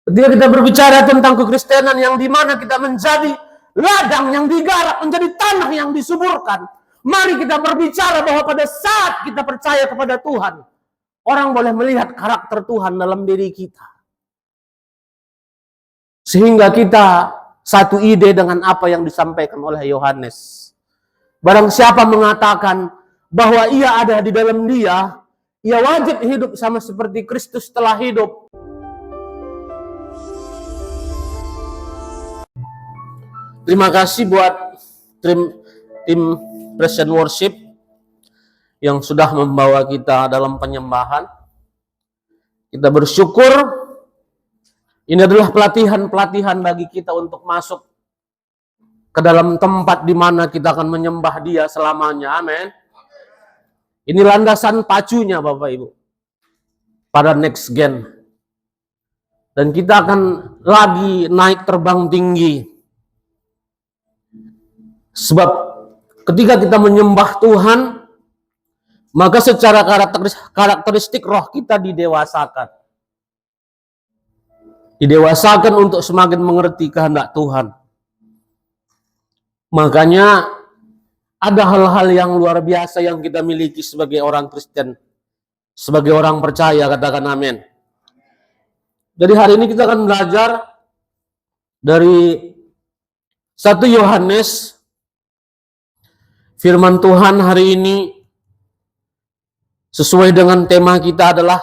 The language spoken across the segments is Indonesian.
Ketika kita berbicara tentang kekristenan yang dimana kita menjadi ladang yang digarap, menjadi tanah yang disuburkan, mari kita berbicara bahwa pada saat kita percaya kepada Tuhan, orang boleh melihat karakter Tuhan dalam diri kita. Sehingga kita satu ide dengan apa yang disampaikan oleh Yohanes. Barang siapa mengatakan bahwa ia ada di dalam dia, ia wajib hidup sama seperti Kristus telah hidup. Terima kasih buat tim Praise and Worship yang sudah membawa kita dalam penyembahan. Kita bersyukur ini adalah pelatihan bagi kita untuk masuk ke dalam tempat di mana kita akan menyembah Dia selamanya. Amin. Ini landasan pacunya Bapak Ibu pada next gen. Dan kita akan lagi naik terbang tinggi. Sebab ketika kita menyembah Tuhan, maka secara karakteristik roh kita didewasakan. Didewasakan untuk semakin mengerti kehendak Tuhan. Makanya ada hal-hal yang luar biasa yang kita miliki sebagai orang Kristen, sebagai orang percaya, katakan amin. Jadi hari ini kita akan belajar dari 1 Yohanes. Firman Tuhan hari ini sesuai dengan tema kita adalah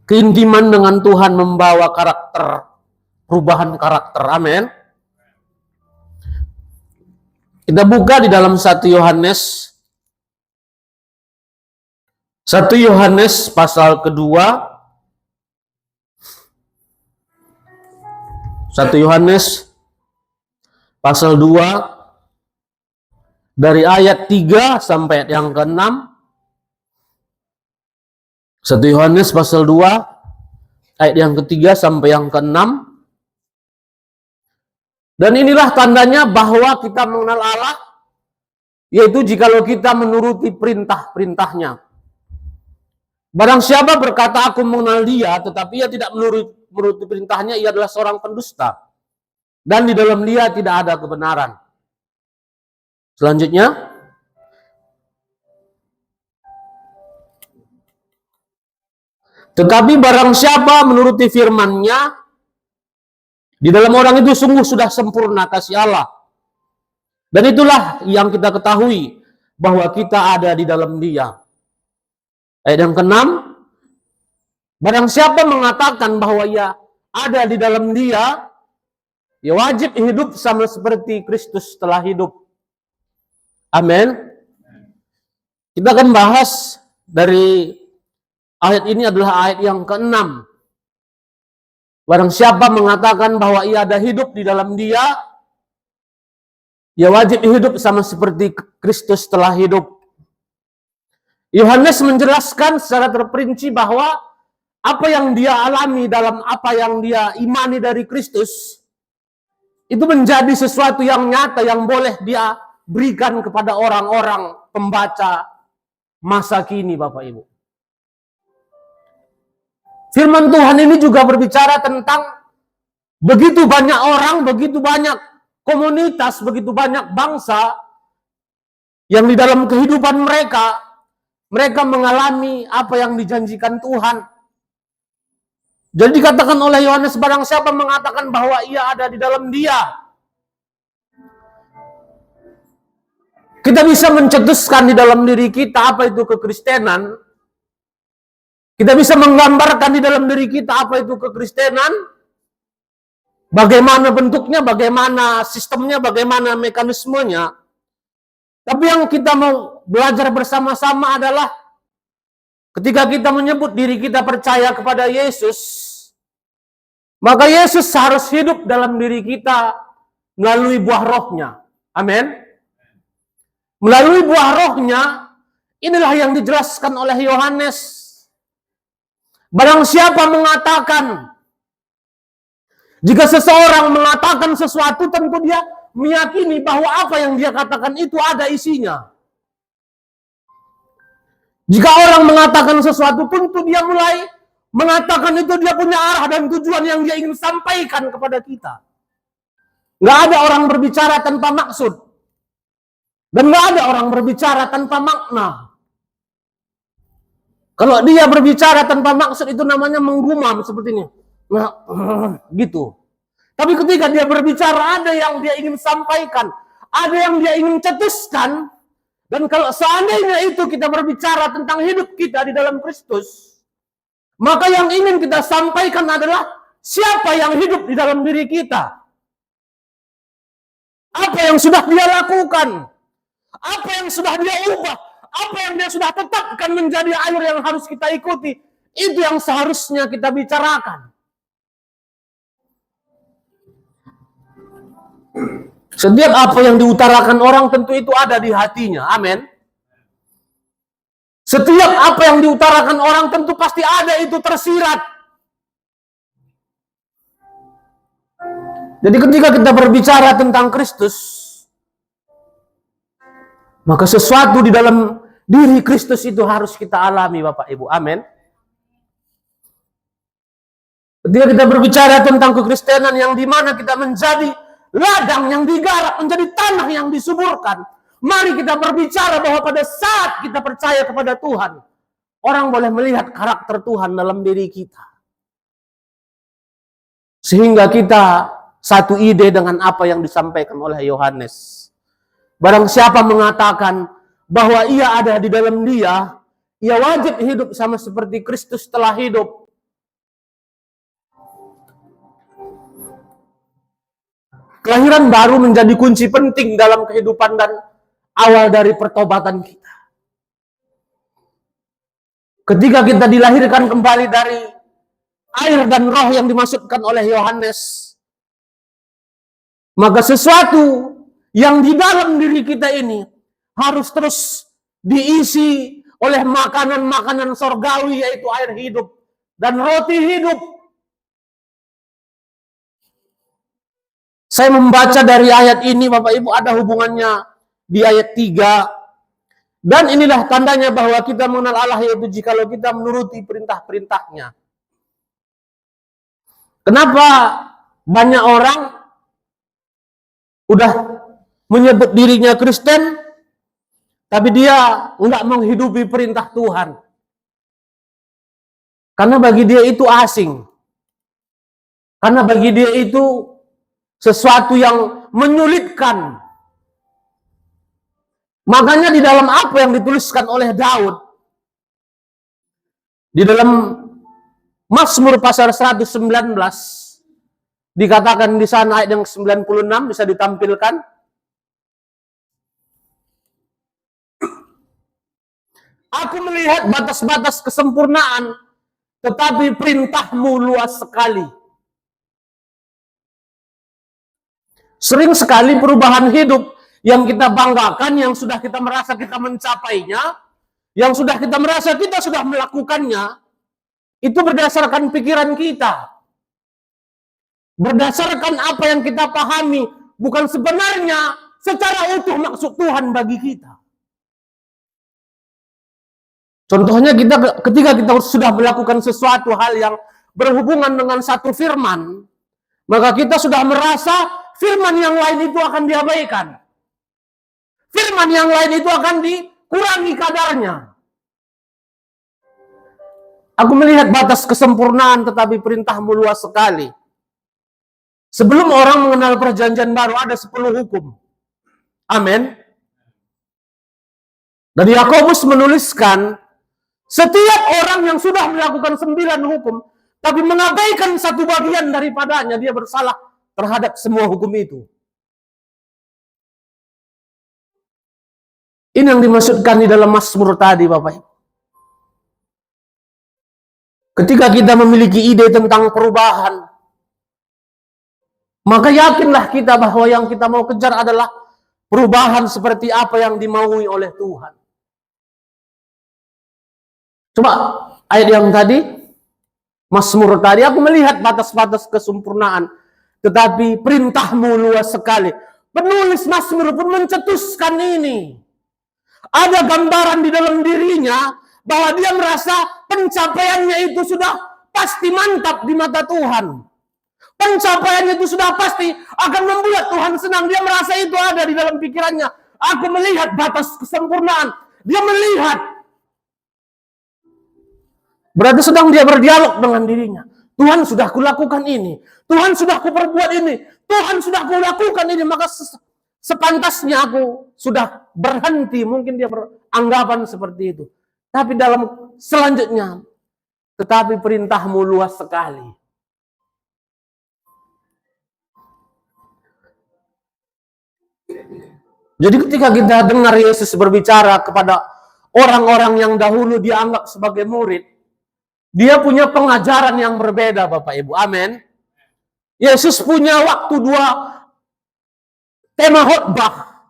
keintiman dengan Tuhan membawa karakter, perubahan karakter. Amin. Kita buka di dalam 1 Yohanes. 1 Yohanes pasal kedua. 1 Yohanes pasal 2 dari ayat 3 sampai yang ke-6. 1 Yohanes pasal 2 ayat yang ketiga sampai yang ke-6. Dan inilah tandanya bahwa kita mengenal Allah, yaitu jikalau kita menuruti perintah-perintahnya. Barang siapa berkata aku mengenal Dia, tetapi ia tidak menuruti perintahnya, ia adalah seorang pendusta. Dan di dalam Dia tidak ada kebenaran. Selanjutnya, tetapi barang siapa menuruti firman-Nya, di dalam orang itu sungguh sudah sempurna kasih Allah. Dan itulah yang kita ketahui, bahwa kita ada di dalam Dia. Ayat yang ke-6, barang siapa mengatakan bahwa ia ada di dalam Dia, ia wajib hidup sama seperti Kristus telah hidup. Amin. Kita akan bahas dari ayat ini adalah ayat yang ke-6. Barang siapa mengatakan bahwa ia ada hidup di dalam Dia, ia wajib hidup sama seperti Kristus telah hidup. Yohanes menjelaskan secara terperinci bahwa apa yang dia alami dalam apa yang dia imani dari Kristus, itu menjadi sesuatu yang nyata yang boleh dia berikan kepada orang-orang pembaca masa kini, Bapak Ibu. Firman Tuhan ini juga berbicara tentang begitu banyak orang, begitu banyak komunitas, begitu banyak bangsa yang di dalam kehidupan mereka mengalami apa yang dijanjikan Tuhan. Jadi dikatakan oleh Yohanes, barang siapa mengatakan bahwa ia ada di dalam Dia, kita bisa mencetuskan di dalam diri kita apa itu kekristenan. Kita bisa menggambarkan di dalam diri kita apa itu kekristenan. Bagaimana bentuknya, bagaimana sistemnya, bagaimana mekanismenya. Tapi yang kita mau belajar bersama-sama adalah ketika kita menyebut diri kita percaya kepada Yesus, maka Yesus harus hidup dalam diri kita melalui buah rohnya. Amin. Melalui buah rohnya, inilah yang dijelaskan oleh Yohanes. Barang siapa mengatakan, jika seseorang mengatakan sesuatu, tentu dia meyakini bahwa apa yang dia katakan itu ada isinya. Jika orang mengatakan sesuatu, tentu dia mulai mengatakan itu dia punya arah dan tujuan yang dia ingin sampaikan kepada kita. Nggak ada orang berbicara tanpa maksud. Dan nggak ada orang berbicara tanpa makna. Kalau dia berbicara tanpa maksud itu namanya menggumam seperti ini. Nah, gitu. Tapi ketika dia berbicara ada yang dia ingin sampaikan, ada yang dia ingin cetuskan. Dan kalau seandainya itu kita berbicara tentang hidup kita di dalam Kristus, maka yang ingin kita sampaikan adalah siapa yang hidup di dalam diri kita. Apa yang sudah dia lakukan, apa yang sudah dia ubah, apa yang dia sudah tetapkan menjadi alur yang harus kita ikuti, itu yang seharusnya kita bicarakan. Setiap apa yang diutarakan orang tentu itu ada di hatinya. Amin. Setiap apa yang diutarakan orang tentu pasti ada itu tersirat. Jadi ketika kita berbicara tentang Kristus, maka sesuatu di dalam diri Kristus itu harus kita alami, Bapak Ibu. Amin. Ketika kita berbicara tentang kekristenan yang dimana kita menjadi ladang yang digarap, menjadi tanah yang disuburkan. Mari kita berbicara bahwa pada saat kita percaya kepada Tuhan, orang boleh melihat karakter Tuhan dalam diri kita. Sehingga kita satu ide dengan apa yang disampaikan oleh Yohanes. Barang siapa mengatakan bahwa ia ada di dalam dia, ia wajib hidup sama seperti Kristus telah hidup. Kelahiran baru menjadi kunci penting dalam kehidupan dan awal dari pertobatan kita. Ketika kita dilahirkan kembali dari air dan roh yang dimaksudkan oleh Yohanes, maka sesuatu yang di dalam diri kita ini harus terus diisi oleh makanan-makanan sorgawi, yaitu air hidup dan roti hidup. Saya membaca dari ayat ini, Bapak Ibu, ada hubungannya di ayat 3. Dan inilah tandanya bahwa kita mengenal Allah, yaitu jikalau kita menuruti perintah-perintahnya. Kenapa banyak orang udah menyebut dirinya Kristen, tapi dia nggak menghidupi perintah Tuhan? Karena bagi dia itu asing. Karena bagi dia itu sesuatu yang menyulitkan. Makanya di dalam apa yang dituliskan oleh Daud, di dalam Mazmur pasal 119, dikatakan di sana ayat yang 96, bisa ditampilkan. Aku melihat batas-batas kesempurnaan, tetapi perintahmu luas sekali. Sering sekali perubahan hidup yang kita banggakan, yang sudah kita merasa kita mencapainya, yang sudah kita merasa kita sudah melakukannya, itu berdasarkan pikiran kita. Berdasarkan apa yang kita pahami, bukan sebenarnya secara utuh maksud Tuhan bagi kita. Contohnya ketika kita sudah melakukan sesuatu hal yang berhubungan dengan satu firman, maka kita sudah merasa firman yang lain itu akan diabaikan. Firman yang lain itu akan dikurangi kadarnya. Aku melihat batas kesempurnaan, tetapi perintahmu luas sekali. Sebelum orang mengenal perjanjian baru, ada 10 hukum. Amin. Dan Yakobus menuliskan, setiap orang yang sudah melakukan 9 hukum, tapi mengabaikan satu bagian daripadanya, dia bersalah terhadap semua hukum itu. Ini yang dimaksudkan di dalam Mazmur tadi, Bapak. Ketika kita memiliki ide tentang perubahan, maka yakinlah kita bahwa yang kita mau kejar adalah perubahan seperti apa yang dimaui oleh Tuhan. Coba ayat yang tadi, Mazmur tadi, aku melihat batas-batas kesempurnaan, tetapi perintahmu luas sekali. Penulis Mazmur pun mencetuskan ini. Ada gambaran di dalam dirinya bahwa dia merasa pencapaiannya itu sudah pasti mantap di mata Tuhan. Pencapaiannya itu sudah pasti akan membuat Tuhan senang. Dia merasa itu ada di dalam pikirannya. Aku melihat batas kesempurnaan. Dia melihat. Berarti sedang dia berdialog dengan dirinya. Tuhan sudah kulakukan ini. Tuhan sudah kuperbuat ini. Tuhan sudah kulakukan ini. Maka sepantasnya aku sudah berhenti. Mungkin dia beranggapan seperti itu. Tapi dalam selanjutnya. Tetapi perintahmu luas sekali. Jadi ketika kita dengar Yesus berbicara kepada orang-orang yang dahulu dianggap sebagai murid, dia punya pengajaran yang berbeda, Bapak Ibu. Amin. Yesus punya waktu dua tema khotbah.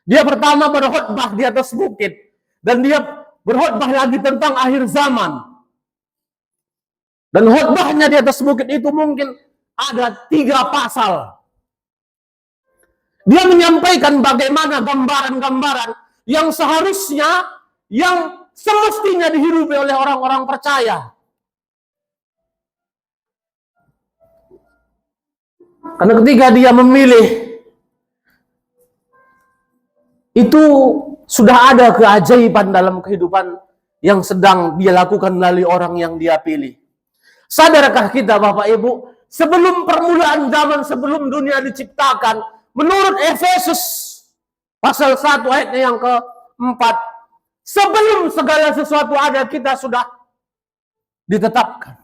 Dia pertama berkhotbah di atas bukit. Dan dia berkhotbah lagi tentang akhir zaman. Dan khotbahnya di atas bukit itu mungkin ada 3 pasal. Dia menyampaikan bagaimana gambaran-gambaran yang seharusnya, yang semestinya dihidupi oleh orang-orang percaya. Karena ketika dia memilih, itu sudah ada keajaiban dalam kehidupan yang sedang dia lakukan melalui orang yang dia pilih. Sadarkah kita, Bapak Ibu, sebelum permulaan zaman, sebelum dunia diciptakan, menurut Efesus pasal 1 ayatnya yang ke-4, sebelum segala sesuatu ada, kita sudah ditetapkan.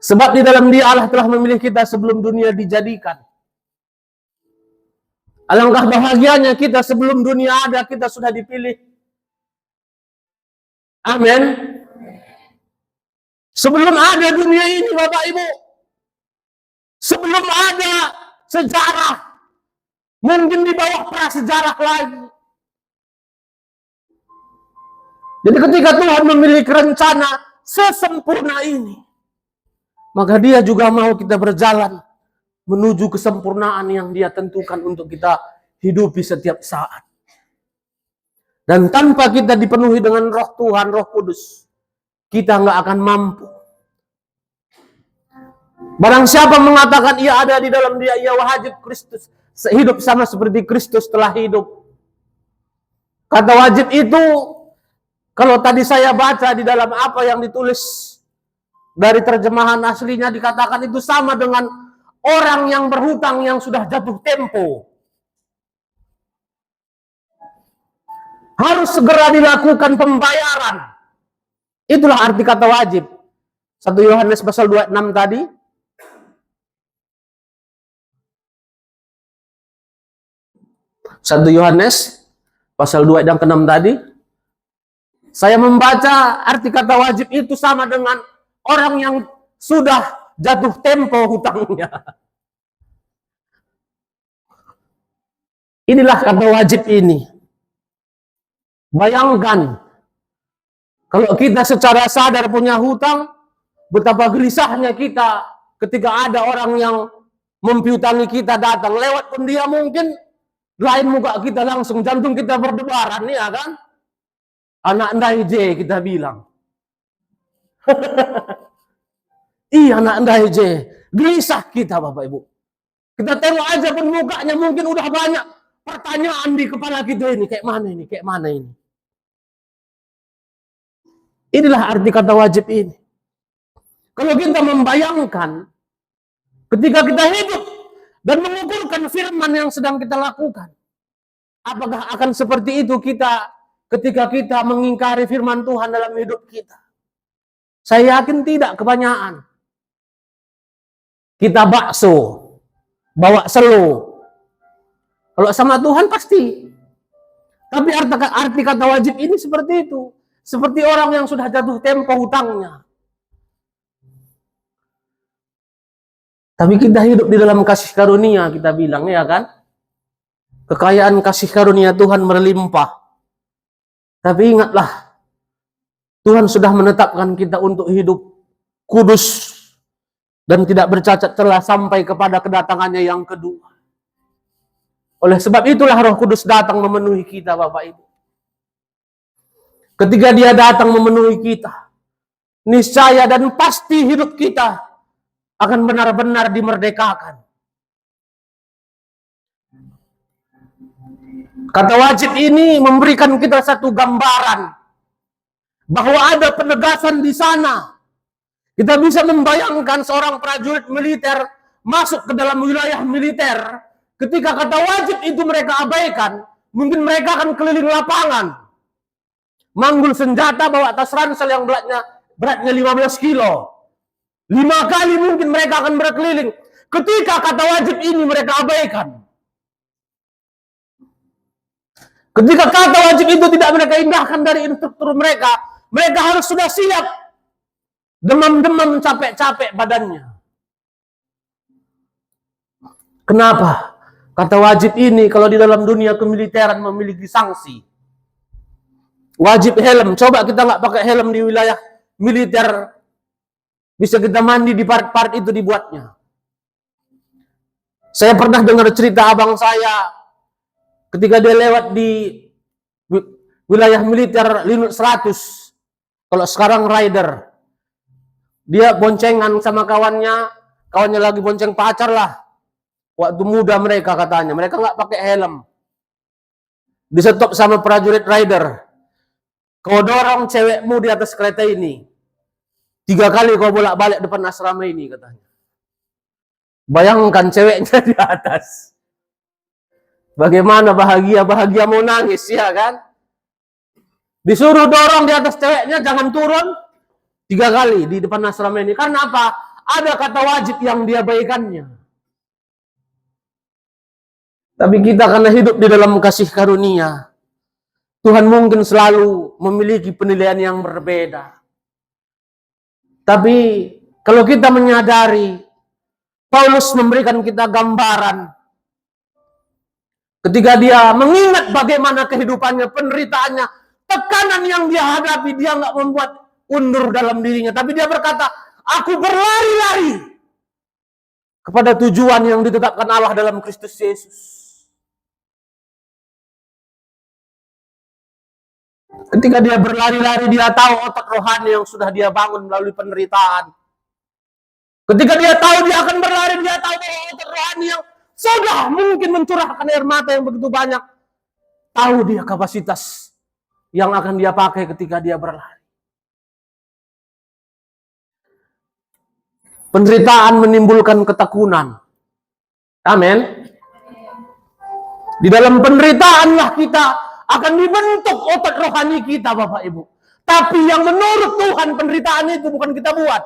Sebab di dalam Dia Allah telah memilih kita sebelum dunia dijadikan. Alangkah bahagianya kita sebelum dunia ada, kita sudah dipilih. Amin. Sebelum ada dunia ini, Bapak Ibu, sebelum ada sejarah, mungkin di bawah prasejarah lagi. Jadi ketika Tuhan memiliki rencana sesempurna ini, maka Dia juga mau kita berjalan menuju kesempurnaan yang Dia tentukan untuk kita hidupi setiap saat. Dan tanpa kita dipenuhi dengan roh Tuhan, roh kudus, kita nggak akan mampu. Barang siapa mengatakan ia ada di dalam Dia, ia wajib Kristus, hidup sama seperti Kristus telah hidup. Kata wajib itu, kalau tadi saya baca di dalam apa yang ditulis dari terjemahan aslinya, dikatakan itu sama dengan orang yang berhutang yang sudah jatuh tempo. Harus segera dilakukan pembayaran. Itulah arti kata wajib. 1 Yohanes pasal 2:6 tadi. Satu Yohanes pasal 2 dan ke-6 tadi. Saya membaca arti kata wajib itu sama dengan orang yang sudah jatuh tempo hutangnya. Inilah kata wajib ini. Bayangkan, kalau kita secara sadar punya hutang, betapa gelisahnya kita ketika ada orang yang mempiutangi kita datang. Lewat pun dia mungkin lain muka kita langsung, jantung kita berdebaran, ya kan? Anak ndai je kita bilang. Iya, anak ndai je. Gelisah kita, Bapak Ibu. Kita tengok aja pun mukanya mungkin udah banyak pertanyaan di kepala kita ini. Kayak mana ini? Kayak mana ini? Inilah arti kata wajib ini. Kalau kita membayangkan ketika kita hidup dan mengukurkan firman yang sedang kita lakukan, apakah akan seperti itu kita ketika kita mengingkari firman Tuhan dalam hidup kita? Saya yakin tidak, kebanyakan. Kita bakso, bawa selo. Kalau sama Tuhan pasti. Tapi arti kata wajib ini seperti itu. Seperti orang yang sudah jatuh tempo hutangnya. Tapi kita hidup di dalam kasih karunia, kita bilang, ya kan? Kekayaan kasih karunia Tuhan berlimpah. Tapi ingatlah, Tuhan sudah menetapkan kita untuk hidup kudus dan tidak bercacat celah sampai kepada kedatangannya yang kedua. Oleh sebab itulah Roh Kudus datang memenuhi kita, Bapak Ibu. Ketika Dia datang memenuhi kita, niscaya dan pasti hidup kita akan benar-benar dimerdekakan. Kata wajib ini memberikan kita satu gambaran bahwa ada penegasan di sana. Kita bisa membayangkan seorang prajurit militer masuk ke dalam wilayah militer. Ketika kata wajib itu mereka abaikan, mungkin mereka akan keliling lapangan, manggul senjata, bawa tas ransel yang beratnya 15 kilo. 5 kali mungkin mereka akan berkeliling. Ketika kata wajib ini mereka abaikan. Ketika kata wajib itu tidak mereka indahkan dari instruktur mereka, mereka harus sudah siap. Demam-demam, capek-capek badannya. Kenapa? Kata wajib ini kalau di dalam dunia kemiliteran memiliki sanksi. Wajib helm. Coba kita nggak pakai helm di wilayah militer, bisa kita mandi di part-part itu dibuatnya. Saya pernah dengar cerita abang saya ketika dia lewat di wilayah militer Linux 100. Kalau sekarang rider. Dia boncengan sama kawannya lagi bonceng pacar lah. Waktu muda mereka katanya, mereka nggak pakai helm. Disetop sama prajurit rider. Kau dorong cewekmu di atas kereta ini. 3 kali kau bolak-balik depan asrama ini katanya. Bayangkan ceweknya di atas. Bagaimana bahagia mau nangis ya kan? Disuruh dorong di atas ceweknya, jangan turun. 3 kali di depan asrama ini. Karena apa? Ada kata wajib yang diabaikannya. Tapi kita karena hidup di dalam kasih karunia, Tuhan mungkin selalu memiliki penilaian yang berbeda. Tapi kalau kita menyadari, Paulus memberikan kita gambaran. Ketika dia mengingat bagaimana kehidupannya, penderitaannya, tekanan yang dia hadapi, dia nggak membuat undur dalam dirinya. Tapi dia berkata, aku berlari-lari kepada tujuan yang ditetapkan Allah dalam Kristus Yesus. Ketika dia berlari-lari, dia tahu otot rohani yang sudah dia bangun melalui penderitaan. Ketika dia tahu dia akan berlari, dia tahu bahwa otot rohani yang sudah mungkin mencurahkan air mata yang begitu banyak. Tahu dia kapasitas yang akan dia pakai ketika dia berlari. Penderitaan menimbulkan ketekunan. Amin. Di dalam penderitaanlah kita akan dibentuk otot rohani kita, Bapak Ibu. Tapi yang menurut Tuhan penderitaan itu bukan kita buat.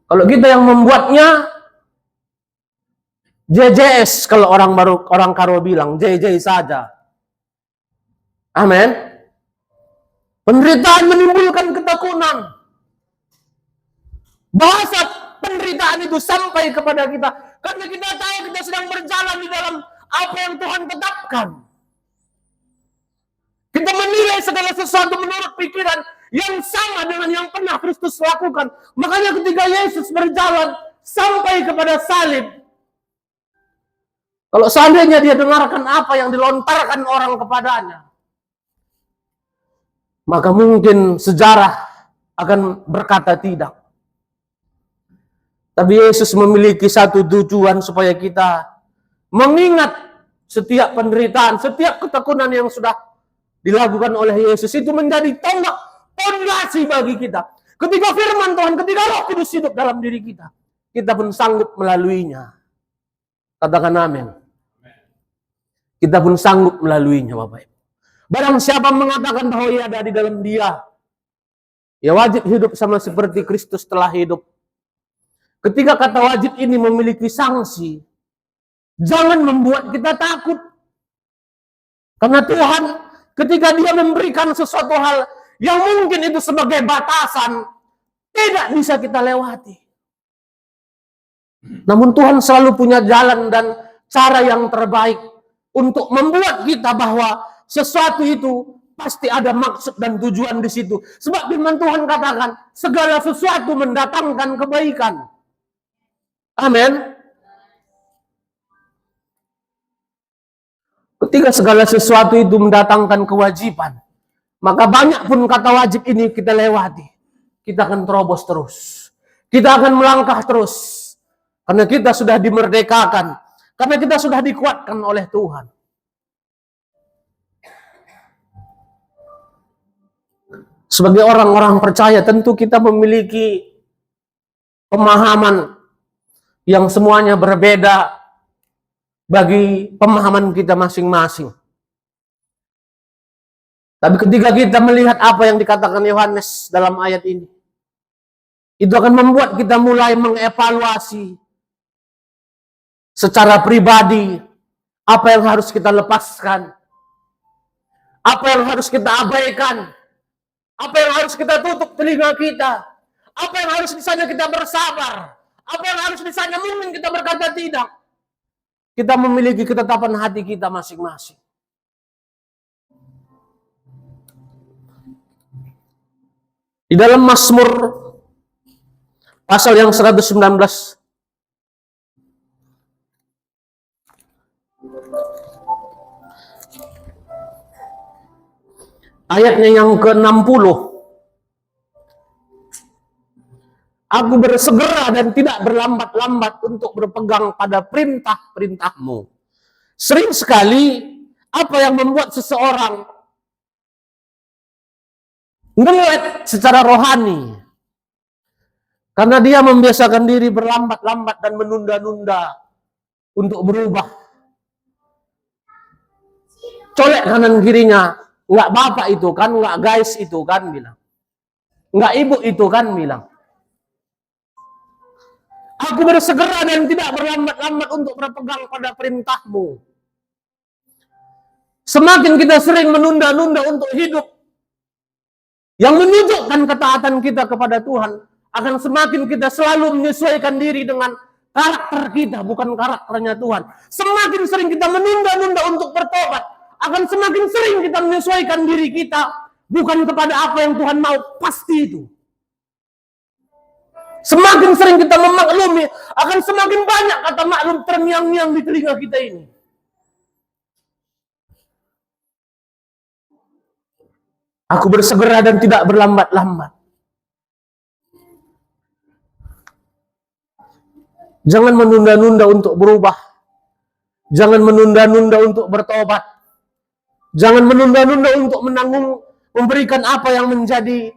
Kalau kita yang membuatnya, JJS, kalau orang Karo bilang, JJ saja. Amin. Penderitaan menimbulkan ketekunan. Bahasa penderitaan itu sampai kepada kita karena kita tahu kita sedang berjalan di dalam apa yang Tuhan tetapkan. Kita menilai segala sesuatu menurut pikiran yang sama dengan yang pernah Kristus lakukan. Makanya ketika Yesus berjalan sampai kepada salib, kalau seandainya dia dengarkan apa yang dilontarkan orang kepadanya, maka mungkin sejarah akan berkata tidak. Tapi Yesus memiliki satu tujuan supaya kita mengingat setiap penderitaan, setiap ketekunan yang sudah dilakukan oleh Yesus itu menjadi tonggak fondasi bagi kita. Ketika firman Tuhan, ketika Roh Kudus hidup dalam diri kita, kita pun sanggup melaluinya. Katakan amin. Kita pun sanggup melaluinya, Bapak Ibu. Barang siapa mengatakan bahwa ia ada di dalam Dia, ya wajib hidup sama seperti Kristus telah hidup. Ketika kata wajib ini memiliki sanksi, jangan membuat kita takut. Karena Tuhan ketika Dia memberikan sesuatu hal yang mungkin itu sebagai batasan, tidak bisa kita lewati. Namun Tuhan selalu punya jalan dan cara yang terbaik untuk membuat kita bahwa sesuatu itu pasti ada maksud dan tujuan di situ. Sebab firman Tuhan katakan, segala sesuatu mendatangkan kebaikan. Amin. Ketika segala sesuatu itu mendatangkan kewajiban, maka banyak pun kata wajib ini kita lewati, kita akan terobos terus. Kita akan melangkah terus. Karena kita sudah dimerdekakan. Karena kita sudah dikuatkan oleh Tuhan. Sebagai orang-orang percaya, tentu kita memiliki pemahaman yang semuanya berbeda bagi pemahaman kita masing-masing. Tapi ketika kita melihat apa yang dikatakan Yohanes dalam ayat ini, itu akan membuat kita mulai mengevaluasi secara pribadi apa yang harus kita lepaskan, apa yang harus kita abaikan, apa yang harus kita tutup telinga kita, apa yang harus misalnya kita bersabar, apa yang harus misalnya mungkin kita berkata tidak. Kita memiliki ketetapan hati kita masing-masing. Di dalam Mazmur pasal yang 119 ayatnya yang ke-60, aku bersegera dan tidak berlambat-lambat untuk berpegang pada perintah-perintahmu. Sering sekali apa yang membuat seseorang ngelet secara rohani, karena dia membiasakan diri berlambat-lambat dan menunda-nunda untuk berubah. Colek kanan kirinya, nggak bapak itu kan, nggak guys itu kan bilang, nggak ibu itu kan bilang. Aku bersegera dan tidak berlambat-lambat untuk berpegang pada perintahmu. Semakin kita sering menunda-nunda untuk hidup yang menunjukkan ketaatan kita kepada Tuhan, akan semakin kita selalu menyesuaikan diri dengan karakter kita, bukan karakternya Tuhan. Semakin sering kita menunda-nunda untuk bertobat, akan semakin sering kita menyesuaikan diri kita bukan kepada apa yang Tuhan mau, pasti itu. Semakin sering kita memaklumi, akan semakin banyak kata maklum terngiang-ngiang di telinga kita ini. Aku bersegera dan tidak berlambat-lambat. Jangan menunda-nunda untuk berubah. Jangan menunda-nunda untuk bertobat. Jangan menunda-nunda untuk memberikan apa yang menjadi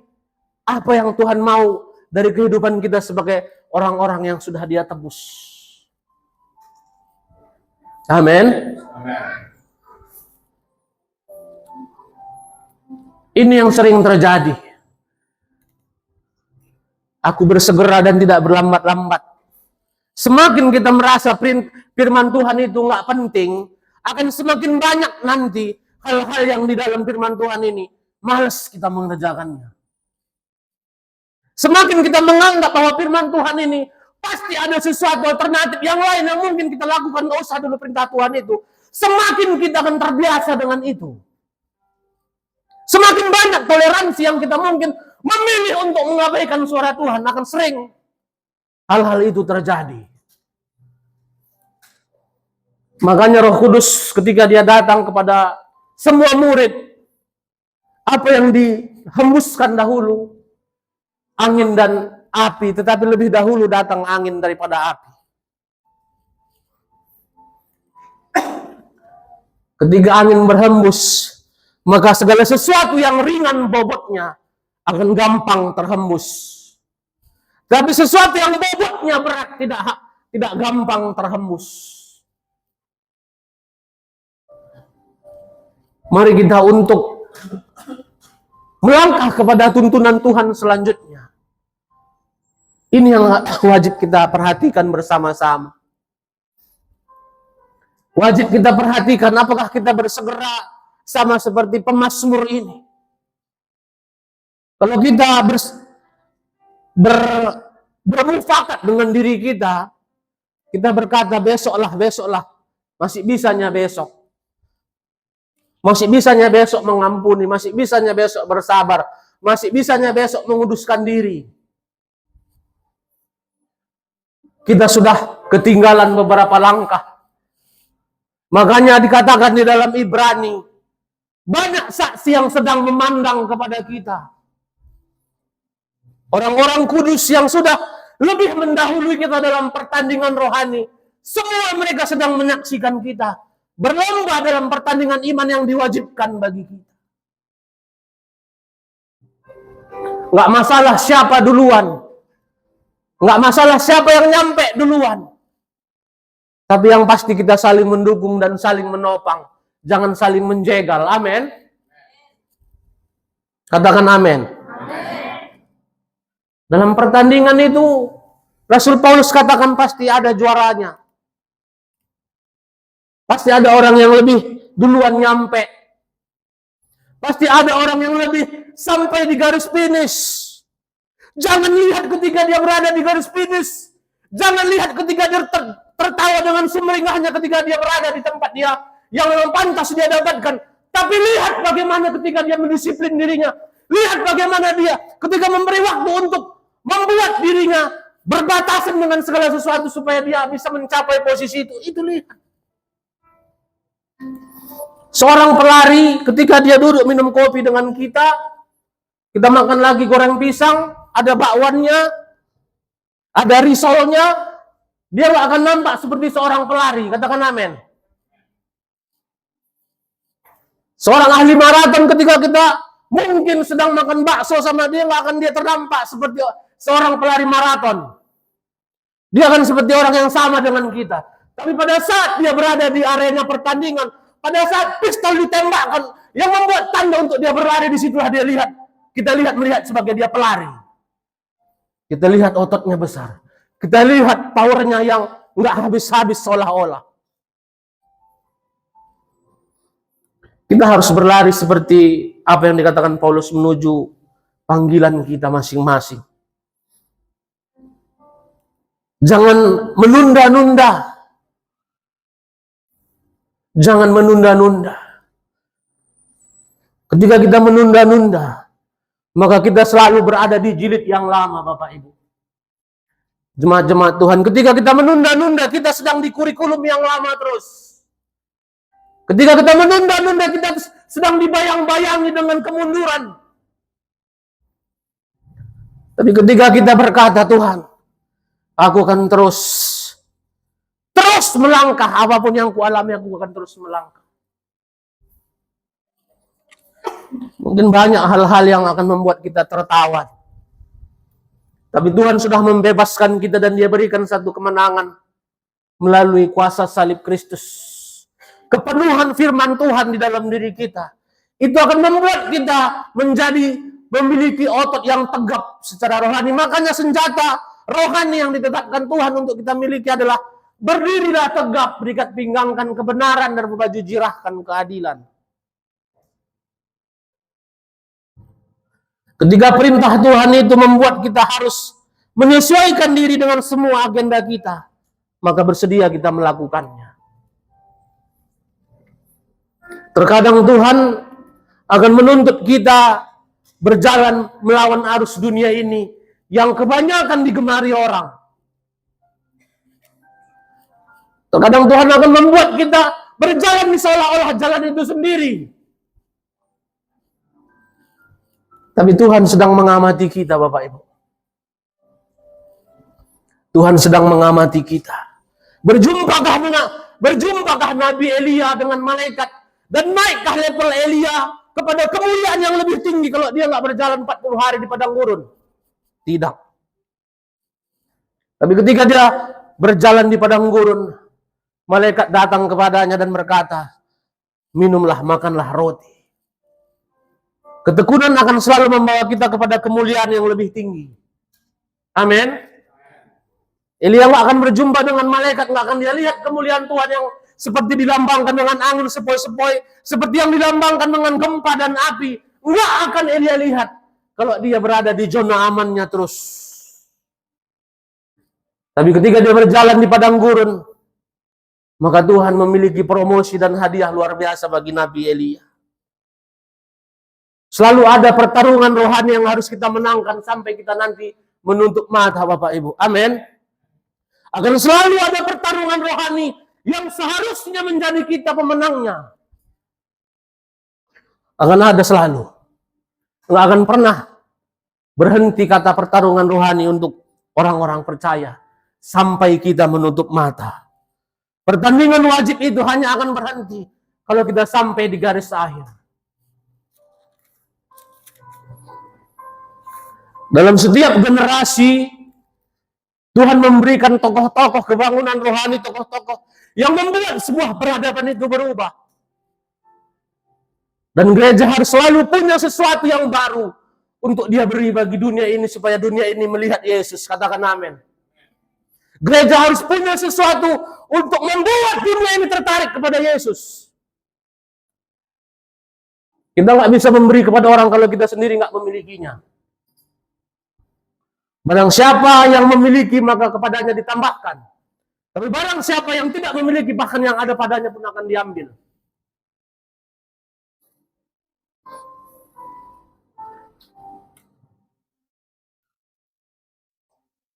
apa yang Tuhan mau dari kehidupan kita sebagai orang-orang yang sudah Dia tebus. Amin. Ini yang sering terjadi. Aku bersegera dan tidak berlambat-lambat. Semakin kita merasa firman Tuhan itu nggak penting, akan semakin banyak nanti hal-hal yang di dalam firman Tuhan ini malas kita mengerjakannya. Semakin kita menganggap bahwa firman Tuhan ini pasti ada sesuatu alternatif yang lain yang mungkin kita lakukan, nggak usah dulu perintah Tuhan itu. Semakin kita akan terbiasa dengan itu. Semakin banyak toleransi yang kita mungkin memilih untuk mengabaikan suara Tuhan, akan sering hal-hal itu terjadi. Makanya Roh Kudus ketika Dia datang kepada semua murid, apa yang dihembuskan dahulu? Angin dan api, tetapi lebih dahulu datang angin daripada api. Ketika angin berhembus, maka segala sesuatu yang ringan bobotnya akan gampang terhembus. Tapi sesuatu yang bobotnya berat tidak gampang terhembus. Mari kita untuk melangkah kepada tuntunan Tuhan selanjutnya. Ini yang wajib kita perhatikan bersama-sama. Wajib kita perhatikan apakah kita bersegera sama seperti pemazmur ini. Kalau kita bermufakat dengan diri kita berkata besoklah, masih bisanya besok. Masih bisanya besok mengampuni, masih bisanya besok bersabar, masih bisanya besok menguduskan diri. Kita sudah ketinggalan beberapa langkah. Makanya dikatakan di dalam Ibrani Banyak saksi yang sedang memandang kepada kita. Orang-orang kudus yang sudah lebih mendahului kita dalam pertandingan rohani. Semua mereka sedang menyaksikan kita. Berlomba dalam pertandingan iman yang diwajibkan bagi kita. Nggak masalah siapa duluan. Nggak masalah siapa yang nyampe duluan. Tapi yang pasti kita saling mendukung dan saling menopang. Jangan saling menjegal. Amin. Katakan amin. Dalam pertandingan itu, Rasul Paulus katakan pasti ada juaranya. Pasti ada orang yang lebih duluan nyampe. Pasti ada orang yang lebih sampai di garis finish. Jangan lihat ketika dia berada di garis finish. Jangan lihat ketika dia tertawa dengan sumringahnya ketika dia berada di tempat dia yang memang pantas dia dapatkan. Tapi lihat bagaimana ketika dia mendisiplin dirinya. Lihat bagaimana dia ketika memberi waktu untuk membuat dirinya berbatasan dengan segala sesuatu supaya dia bisa mencapai posisi itu. Itu lihat. Seorang pelari ketika dia duduk minum kopi dengan kita makan lagi goreng pisang, ada bakwannya, ada risolnya, dia gak akan nampak seperti seorang pelari. Katakan amin. Seorang ahli maraton ketika kita mungkin sedang makan bakso sama dia, gak akan dia terdampak seperti seorang pelari maraton. Dia akan seperti orang yang sama dengan kita. Tapi pada saat dia berada di arena pertandingan, pada saat pistol ditembakkan, yang membuat tanda untuk dia berlari, disitulah dia lihat. Kita melihat sebagai dia pelari. Kita lihat ototnya besar. Kita lihat powernya yang nggak habis-habis seolah-olah. Kita harus berlari seperti apa yang dikatakan Paulus menuju panggilan kita masing-masing. Jangan menunda-nunda. Jangan menunda-nunda. Ketika kita menunda-nunda, maka kita selalu berada di jilid yang lama, Bapak Ibu. Jemaat-jemaat Tuhan, ketika kita menunda-nunda, kita sedang di kurikulum yang lama terus. Ketika kita menunda-nunda, kita sedang dibayang-bayangi dengan kemunduran. Tapi ketika kita berkata, Tuhan, aku akan terus melangkah, apapun yang kualami, aku akan terus melangkah. Mungkin banyak hal-hal yang akan membuat kita tertawa. Tapi Tuhan sudah membebaskan kita dan Dia berikan satu kemenangan melalui kuasa salib Kristus. Kepenuhan firman Tuhan di dalam diri kita. Itu akan membuat kita memiliki otot yang tegap secara rohani. Makanya senjata rohani yang ditetapkan Tuhan untuk kita miliki adalah berdirilah tegap, berikat pinggangkan kebenaran dan berbaju jirahkan keadilan. Ketika perintah Tuhan itu membuat kita harus menyesuaikan diri dengan semua agenda kita, maka bersedia kita melakukannya. Terkadang Tuhan akan menuntut kita berjalan melawan arus dunia ini yang kebanyakan digemari orang. Terkadang Tuhan akan membuat kita berjalan seolah-olah jalan itu sendiri. Tapi Tuhan sedang mengamati kita, Bapak Ibu. Tuhan sedang mengamati kita. Berjumpakah Nabi Elia dengan malaikat? Dan naikkah level Elia kepada kemuliaan yang lebih tinggi kalau dia nggak berjalan 40 hari di padang gurun? Tidak. Tapi ketika dia berjalan di padang gurun, malaikat datang kepadanya dan berkata, minumlah, makanlah roti. Ketekunan akan selalu membawa kita kepada kemuliaan yang lebih tinggi. Amin. Elia nggak akan berjumpa dengan malaikat, nggak akan dia lihat kemuliaan Tuhan yang seperti dilambangkan dengan angin sepoi-sepoi, seperti yang dilambangkan dengan gempa dan api. Nggak akan Elia lihat kalau dia berada di zona amannya terus. Tapi ketika dia berjalan di padang gurun, maka Tuhan memiliki promosi dan hadiah luar biasa bagi Nabi Elia. Selalu ada pertarungan rohani yang harus kita menangkan sampai kita nanti menutup mata, Bapak Ibu. Amin. Akan selalu ada pertarungan rohani yang seharusnya menjadi kita pemenangnya. Akan ada selalu. Nggak akan pernah berhenti kata pertarungan rohani untuk orang-orang percaya. Sampai kita menutup mata. Pertandingan wajib itu hanya akan berhenti kalau kita sampai di garis akhir. Dalam setiap generasi, Tuhan memberikan tokoh-tokoh kebangunan rohani, tokoh-tokoh yang membuat sebuah peradaban itu berubah. Dan gereja harus selalu punya sesuatu yang baru untuk dia beri bagi dunia ini, supaya dunia ini melihat Yesus. Katakan amin. Gereja harus punya sesuatu untuk membuat dunia ini tertarik kepada Yesus. Kita nggak bisa memberi kepada orang kalau kita sendiri nggak memilikinya. Barang siapa yang memiliki, maka kepadanya ditambahkan. Tapi barang siapa yang tidak memiliki, bahkan yang ada padanya pun akan diambil.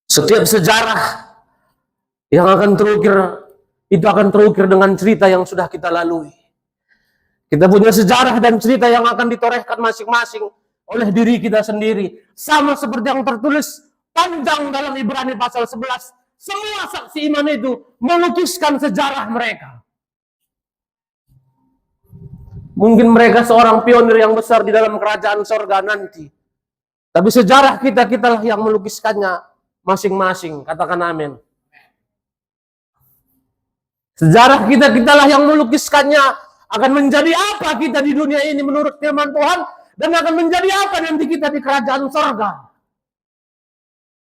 Setiap sejarah yang akan terukir, itu akan terukir dengan cerita yang sudah kita lalui. Kita punya sejarah dan cerita yang akan ditorehkan masing-masing oleh diri kita sendiri. Sama seperti yang tertulis panjang dalam Ibrani pasal 11. Semua saksi iman itu melukiskan sejarah mereka. Mungkin mereka seorang pionir yang besar di dalam kerajaan sorga nanti. Tapi sejarah kita-kitalah yang melukiskannya masing-masing. Katakan amin. Sejarah kita-kitalah yang melukiskannya. Akan menjadi apa kita di dunia ini menurut firman Tuhan. Dan akan menjadi apa nanti kita di kerajaan sorga.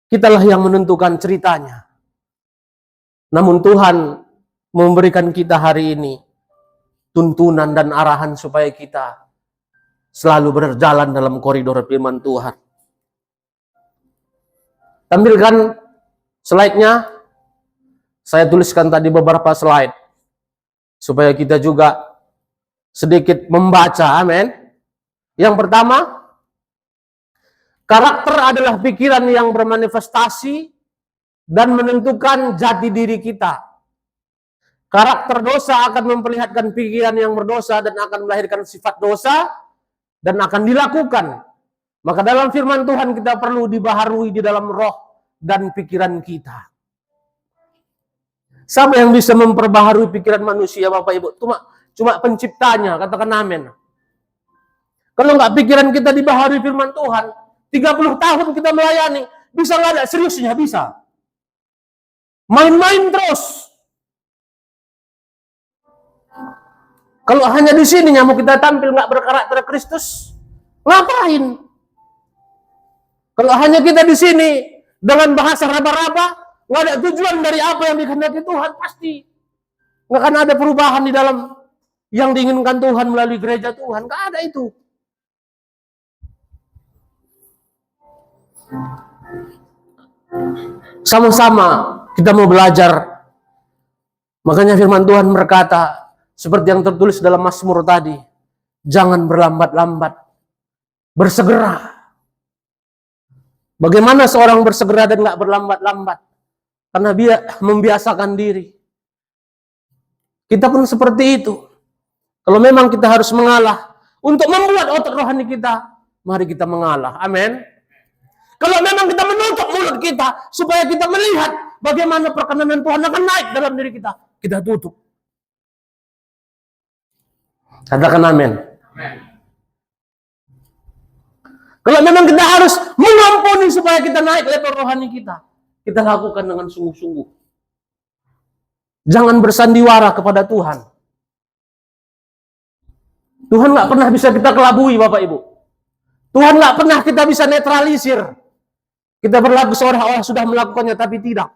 Kitalah yang menentukan ceritanya. Namun Tuhan memberikan kita hari ini tuntunan dan arahan supaya kita selalu berjalan dalam koridor firman Tuhan. Tampilkan slide-nya. Saya tuliskan tadi beberapa slide supaya kita juga sedikit membaca. Amin. Yang pertama, karakter adalah pikiran yang bermanifestasi dan menentukan jati diri kita. Karakter dosa akan memperlihatkan pikiran yang berdosa dan akan melahirkan sifat dosa dan akan dilakukan. Maka dalam firman Tuhan kita perlu dibaharui di dalam roh dan pikiran kita. Siapa yang bisa memperbaharui pikiran manusia, Bapak Ibu? Cuma penciptanya, katakan amin. Kalau nggak pikiran kita dibaharui firman Tuhan, 30 tahun kita melayani, bisa nggak ada seriusnya? Bisa. Main-main terus. Kalau hanya di sini mau kita tampil nggak berkarakter Kristus, ngapain? Kalau hanya kita di sini dengan bahasa raba-raba, nggak ada tujuan dari apa yang dikehendaki Tuhan, pasti nggak akan ada perubahan di dalam yang diinginkan Tuhan melalui gereja Tuhan. Nggak ada itu. Sama-sama kita mau belajar. Makanya firman Tuhan berkata, seperti yang tertulis dalam Mazmur tadi, jangan berlambat-lambat, bersegera. Bagaimana seorang bersegera dan nggak berlambat-lambat? Karena dia membiasakan diri. Kita pun seperti itu. Kalau memang kita harus mengalah untuk membuat otot rohani kita, mari kita mengalah. Amin. Kalau memang kita menutup mulut kita supaya kita melihat bagaimana perkenanan Tuhan akan naik dalam diri kita, kita tutup. Katakan amin. Kalau memang kita harus mengampuni supaya kita naik level rohani kita, kita lakukan dengan sungguh-sungguh. Jangan bersandiwara kepada Tuhan. Tuhan nggak pernah bisa kita kelabui, Bapak Ibu. Tuhan nggak pernah kita bisa netralisir. Kita berlaku seolah-olah sudah melakukannya, tapi tidak.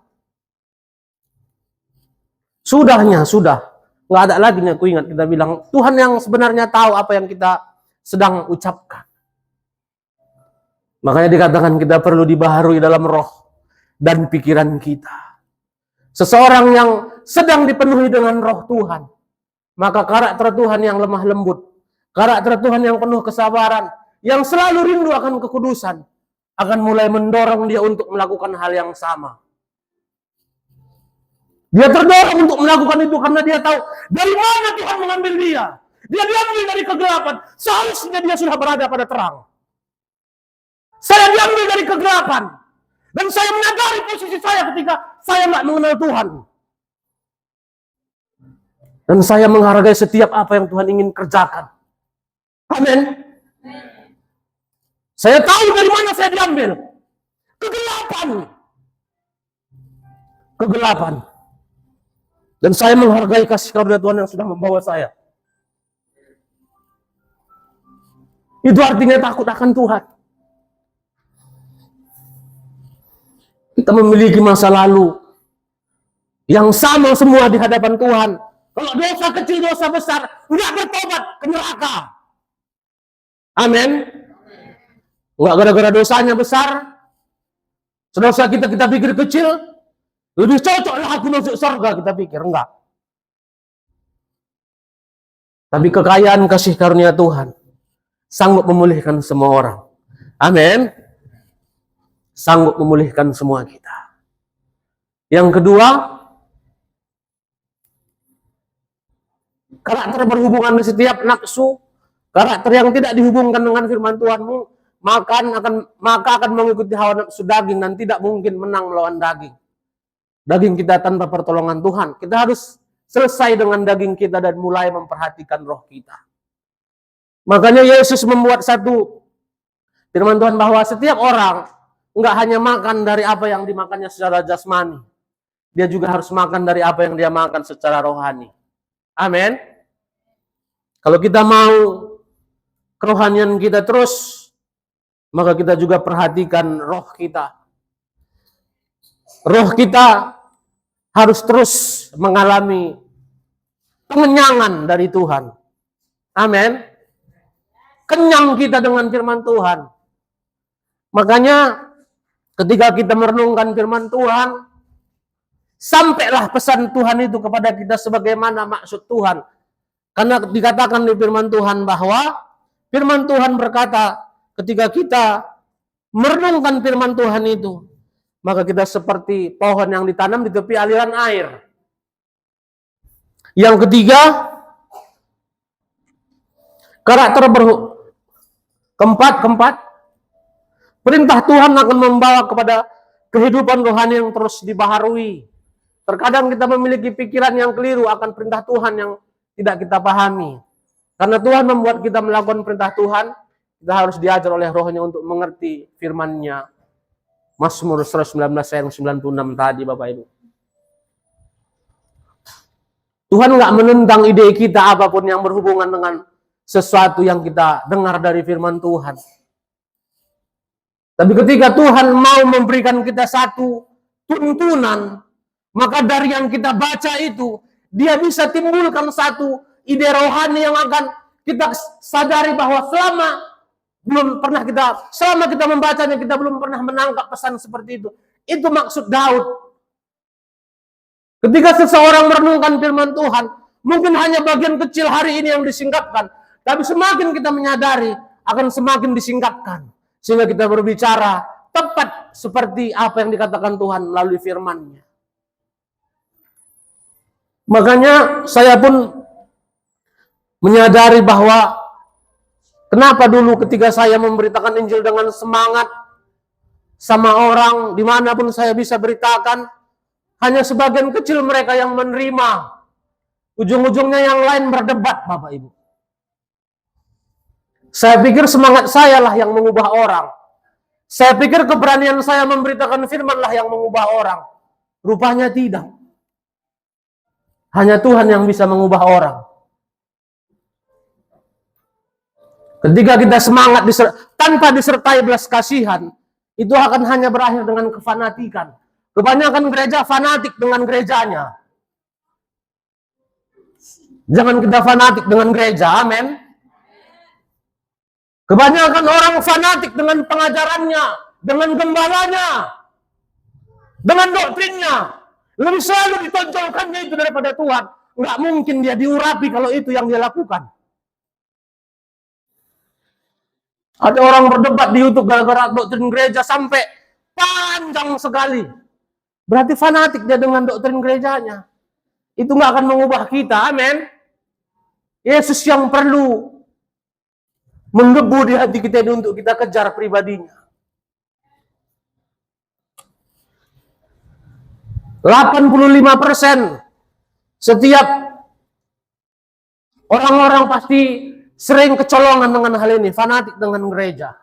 Sudahnya, sudah. Nggak ada lagi yang aku ingat. Kita bilang, Tuhan yang sebenarnya tahu apa yang kita sedang ucapkan. Makanya dikatakan kita perlu dibaharui dalam roh dan pikiran kita. Seseorang yang sedang dipenuhi dengan roh Tuhan, maka karakter Tuhan yang lemah lembut, karakter Tuhan yang penuh kesabaran, yang selalu rindu akan kekudusan, akan mulai mendorong dia untuk melakukan hal yang sama. Dia terdorong untuk melakukan itu karena dia tahu dari mana Tuhan mengambil dia. Dia diambil dari kegelapan. Seharusnya dia sudah berada pada terang. Saya diambil dari kegelapan. Dan saya menyadari posisi saya ketika saya nggak mengenal Tuhan. Dan saya menghargai setiap apa yang Tuhan ingin kerjakan. Amin. Saya tahu dari mana saya diambil. Kegelapan. Kegelapan. Dan saya menghargai kasih karunia Tuhan yang sudah membawa saya. Itu artinya takut akan Tuhan. Kita memiliki masa lalu yang sama semua di hadapan Tuhan. Kalau dosa kecil, dosa besar, nggak bertobat ke neraka. Amin. Nggak gara-gara dosanya besar, dosa kita pikir kecil, lebih cocok lah aku masuk surga, kita pikir. Enggak. Tapi kekayaan kasih karunia Tuhan sanggup memulihkan semua orang. Amin. Sanggup memulihkan semua kita. Yang kedua, karakter berhubungan dengan setiap nafsu, karakter yang tidak dihubungkan dengan firman Tuhanmu, maka akan mengikuti hawa nafsu daging dan tidak mungkin menang melawan daging. Daging kita tanpa pertolongan Tuhan. Kita harus selesai dengan daging kita dan mulai memperhatikan roh kita. Makanya Yesus membuat satu firman Tuhan bahwa setiap orang enggak hanya makan dari apa yang dimakannya secara jasmani. Dia juga harus makan dari apa yang dia makan secara rohani. Amin. Kalau kita mau kerohanian kita terus, maka kita juga perhatikan roh kita. Roh kita harus terus mengalami pengenyangan dari Tuhan. Amin. Kenyang kita dengan firman Tuhan. Makanya ketika kita merenungkan firman Tuhan, sampailah pesan Tuhan itu kepada kita sebagaimana maksud Tuhan. Karena dikatakan di firman Tuhan bahwa firman Tuhan berkata, ketika kita merenungkan firman Tuhan itu, maka kita seperti pohon yang ditanam di tepi aliran air. Yang ketiga, karakter keempat, perintah Tuhan akan membawa kepada kehidupan rohani yang terus dibaharui. Terkadang kita memiliki pikiran yang keliru akan perintah Tuhan yang tidak kita pahami. Karena Tuhan membuat kita melakukan perintah Tuhan, kita harus diajar oleh rohnya untuk mengerti firman-Nya. Mazmur 119 ayat 96 tadi, Bapak Ibu. Tuhan nggak menentang ide kita apapun yang berhubungan dengan sesuatu yang kita dengar dari firman Tuhan. Tapi ketika Tuhan mau memberikan kita satu tuntunan, maka dari yang kita baca itu, dia bisa timbulkan satu ide rohani yang akan kita sadari bahwa selama kita membacanya, kita belum pernah menangkap pesan seperti itu. Itu maksud Daud. Ketika seseorang merenungkan firman Tuhan, mungkin hanya bagian kecil hari ini yang disingkapkan, tapi semakin kita menyadari, akan semakin disingkapkan. Sehingga kita berbicara tepat seperti apa yang dikatakan Tuhan melalui firman-Nya. Makanya saya pun menyadari bahwa kenapa dulu ketika saya memberitakan Injil dengan semangat sama orang, dimanapun saya bisa beritakan, hanya sebagian kecil mereka yang menerima. Ujung-ujungnya yang lain berdebat, Bapak Ibu. Saya pikir semangat saya lah yang mengubah orang. Saya pikir keberanian saya memberitakan firman lah yang mengubah orang. Rupanya tidak. Hanya Tuhan yang bisa mengubah orang. Ketika kita semangat tanpa disertai belas kasihan, itu akan hanya berakhir dengan kefanatikan. Kebanyakan gereja fanatik dengan gerejanya. Jangan kita fanatik dengan gereja, amin. Kebanyakan orang fanatik dengan pengajarannya, dengan gembalanya, dengan doktrinnya. Lebih selalu ditonjolkannya itu daripada Tuhan. Nggak mungkin dia diurapi kalau itu yang dia lakukan. Ada orang berdebat di YouTube gara-gara doktrin gereja sampai panjang sekali. Berarti fanatik dia dengan doktrin gerejanya. Itu nggak akan mengubah kita, amin. Yesus yang perlu menggebu di hati kita ini untuk kita kejar pribadinya. 85% setiap orang-orang pasti sering kecolongan dengan hal ini, fanatik dengan gereja.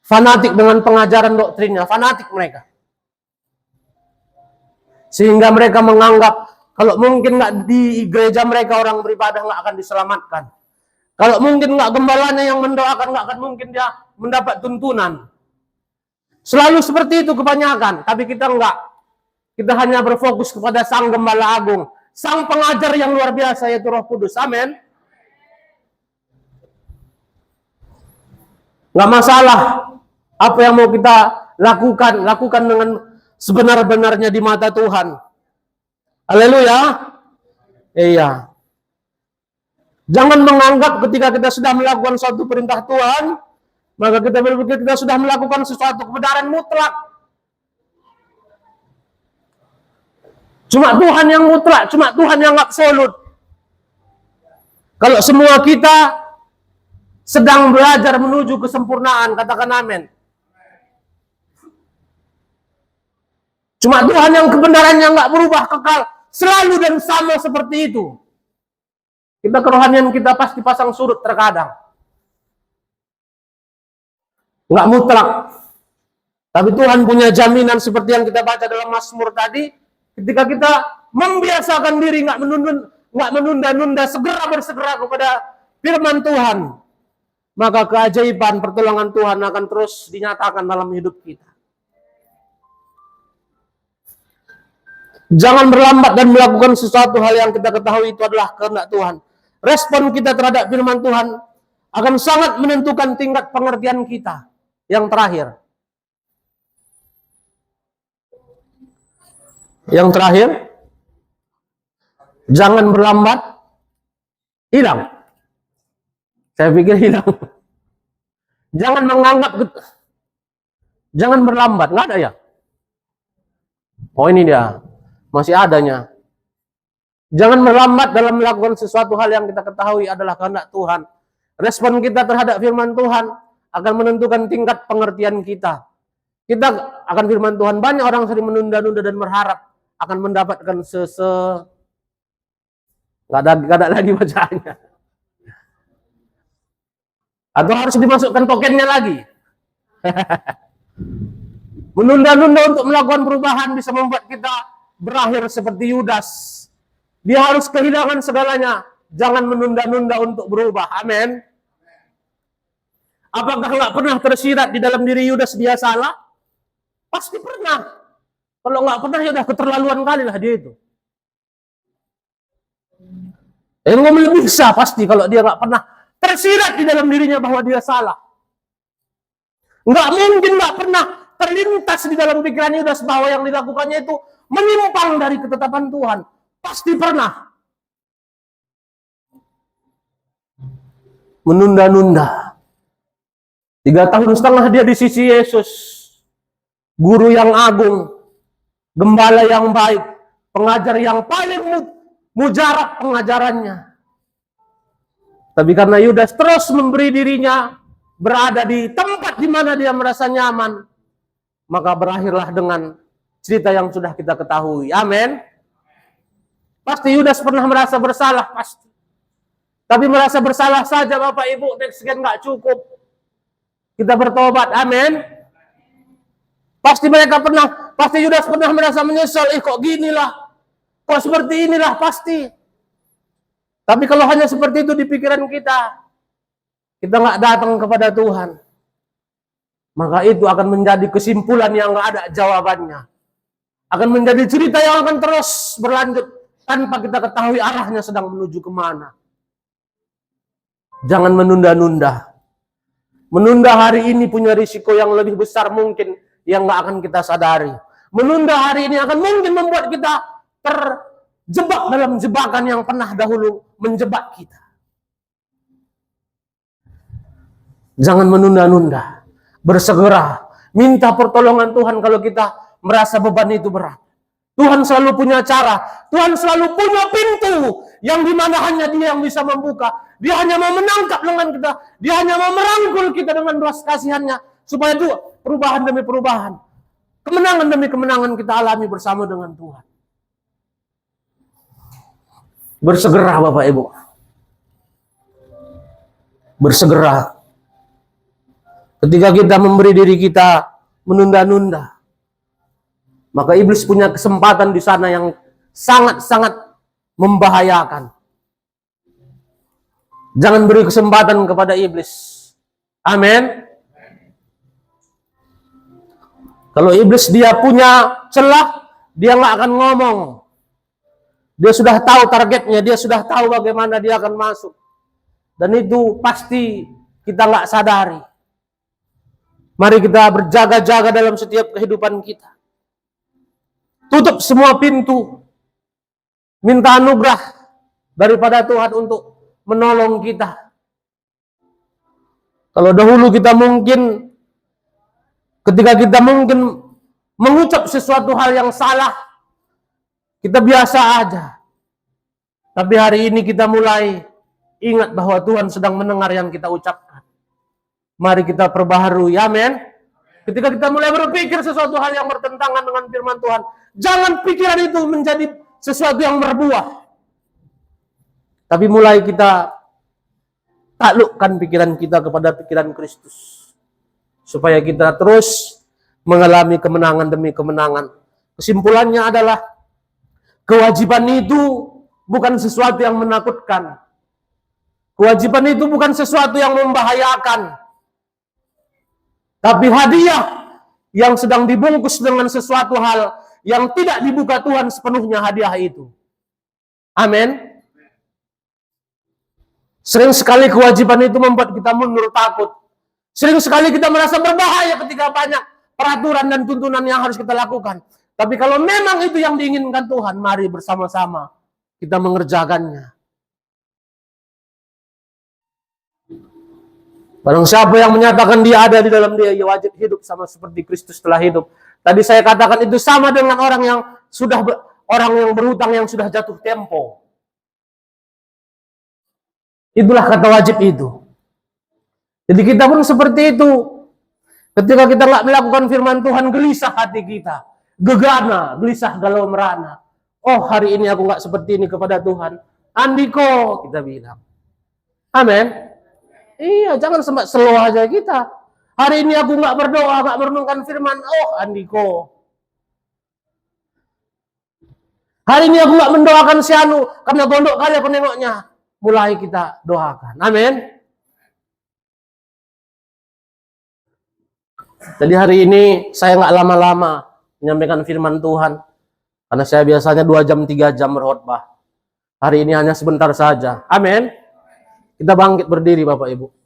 Fanatik dengan pengajaran doktrinnya, fanatik mereka. Sehingga mereka menganggap kalau mungkin nggak di gereja mereka orang beribadah nggak akan diselamatkan. Kalau mungkin nggak gembalanya yang mendoakan nggak akan mungkin dia mendapat tuntunan. Selalu seperti itu kebanyakan, tapi kita enggak. Kita hanya berfokus kepada Sang Gembala Agung, Sang Pengajar yang luar biasa yaitu Roh Kudus. Amin. Nggak masalah apa yang mau kita lakukan dengan sebenar-benarnya di mata Tuhan. Haleluya. Iya. Jangan menganggap ketika kita sudah melakukan suatu perintah Tuhan, maka kita berpikir kita sudah melakukan sesuatu kebenaran mutlak. Cuma Tuhan yang mutlak, cuma Tuhan yang absolut. Kalau semua kita sedang belajar menuju kesempurnaan, katakan amin. Cuma Tuhan yang kebenarannya nggak berubah, kekal, selalu dan sama seperti itu. Kita kerohanian kita pasti pasang surut terkadang. Nggak mutlak. Tapi Tuhan punya jaminan seperti yang kita baca dalam Mazmur tadi. Ketika kita membiasakan diri nggak menunda-nunda, segera bersegera kepada firman Tuhan, maka keajaiban pertolongan Tuhan akan terus dinyatakan dalam hidup kita. Jangan berlambat dan melakukan sesuatu hal yang kita ketahui itu adalah kehendak Tuhan. Respon kita terhadap firman Tuhan akan sangat menentukan tingkat pengertian kita. Yang terakhir. Yang terakhir, jangan berlambat, hilang. Saya pikir hilang. Jangan menganggap, jangan berlambat, nggak ada ya? Oh ini dia, masih adanya. Jangan berlambat dalam melakukan sesuatu hal yang kita ketahui adalah kehendak Tuhan. Respon kita terhadap firman Tuhan akan menentukan tingkat pengertian kita. Kita akan firman Tuhan, banyak orang sering menunda-nunda dan berharap akan mendapatkan nggak ada lagi bacaannya. Atau harus dimasukkan tokennya lagi. Menunda-nunda untuk melakukan perubahan bisa membuat kita berakhir seperti Yudas. Dia harus kehilangan segalanya. Jangan menunda-nunda untuk berubah. Amin. Apakah nggak pernah tersirat di dalam diri Yudas dia salah? Pasti pernah. Kalau nggak pernah ya udah keterlaluan kali lah dia itu. Ngomong bisa pasti kalau dia nggak pernah tersirat di dalam dirinya bahwa dia salah. Nggak mungkin nggak pernah terlintas di dalam pikiran Yudas bahwa yang dilakukannya itu menyimpang dari ketetapan Tuhan. Pasti pernah. Menunda-nunda. 3,5 tahun dia di sisi Yesus. Guru yang agung. Gembala yang baik. Pengajar yang paling mujarab pengajarannya. Tapi karena Yudas terus memberi dirinya berada di tempat di mana dia merasa nyaman, maka berakhirlah dengan cerita yang sudah kita ketahui. Amin. Pasti Yudas pernah merasa bersalah, pasti. Tapi merasa bersalah saja Bapak Ibu, sekian nggak cukup. Kita bertobat, amin. Pasti Yudas pernah merasa menyesal, kok ginilah, kok seperti inilah, pasti. Tapi kalau hanya seperti itu di pikiran kita nggak datang kepada Tuhan, maka itu akan menjadi kesimpulan yang nggak ada jawabannya. Akan menjadi cerita yang akan terus berlanjut tanpa kita ketahui arahnya sedang menuju kemana. Jangan menunda-nunda. Menunda hari ini punya risiko yang lebih besar mungkin yang nggak akan kita sadari. Menunda hari ini akan mungkin membuat kita terjebak dalam jebakan yang pernah dahulu menjebak kita. Jangan menunda-nunda. Bersegera. Minta pertolongan Tuhan kalau kita merasa beban itu berat. Tuhan selalu punya cara. Tuhan selalu punya pintu yang dimana hanya Dia yang bisa membuka. Dia hanya mau menangkap lengan kita. Dia hanya mau merangkul kita dengan belas kasihannya. Supaya itu perubahan demi perubahan. Kemenangan demi kemenangan kita alami bersama dengan Tuhan. Bersegera Bapak Ibu. Bersegera. Ketika kita memberi diri kita menunda-nunda, maka iblis punya kesempatan di sana yang sangat-sangat membahayakan. Jangan beri kesempatan kepada iblis. Amin. Kalau iblis dia punya celah, dia nggak akan ngomong. Dia sudah tahu targetnya, dia sudah tahu bagaimana dia akan masuk. Dan itu pasti kita nggak sadari. Mari kita berjaga-jaga dalam setiap kehidupan kita. Tutup semua pintu. Minta anugerah daripada Tuhan untuk menolong kita. Kalau dahulu kita mungkin, ketika kita mungkin mengucap sesuatu hal yang salah, kita biasa aja. Tapi hari ini kita mulai ingat bahwa Tuhan sedang mendengar yang kita ucapkan. Mari kita perbaharui, amin. Ketika kita mulai berpikir sesuatu hal yang bertentangan dengan firman Tuhan, jangan pikiran itu menjadi sesuatu yang berbuah. Tapi mulai kita taklukkan pikiran kita kepada pikiran Kristus. Supaya kita terus mengalami kemenangan demi kemenangan. Kesimpulannya adalah, kewajiban itu bukan sesuatu yang menakutkan. Kewajiban itu bukan sesuatu yang membahayakan. Tapi hadiah yang sedang dibungkus dengan sesuatu hal yang tidak dibuka Tuhan sepenuhnya hadiah itu. Amin. Sering sekali kewajiban itu membuat kita mundur takut. Sering sekali kita merasa berbahaya ketika banyak peraturan dan tuntunan yang harus kita lakukan. Tapi kalau memang itu yang diinginkan Tuhan, mari bersama-sama kita mengerjakannya. Barang siapa yang menyatakan dia ada di dalam Dia, ia wajib hidup sama seperti Kristus telah hidup. Tadi saya katakan itu sama dengan orang yang berhutang yang sudah jatuh tempo. Itulah kata wajib itu. Jadi kita pun seperti itu. Ketika kita nggak melakukan firman Tuhan, gelisah hati kita, gegana, gelisah galau merana. Oh, hari ini aku nggak seperti ini kepada Tuhan. Andiko, kita bilang. Amin. Iya, jangan sempat slow aja kita. Hari ini aku nggak berdoa, nggak merenungkan firman. Oh, Andiko. Hari ini aku nggak mendoakan si Anu karena gondok kali aku nengoknya. Mulai kita doakan. Amin. Jadi hari ini saya nggak lama-lama menyampaikan firman Tuhan. Karena saya biasanya 2 jam, 3 jam berkhotbah. Hari ini hanya sebentar saja. Amin. Kita bangkit berdiri Bapak Ibu.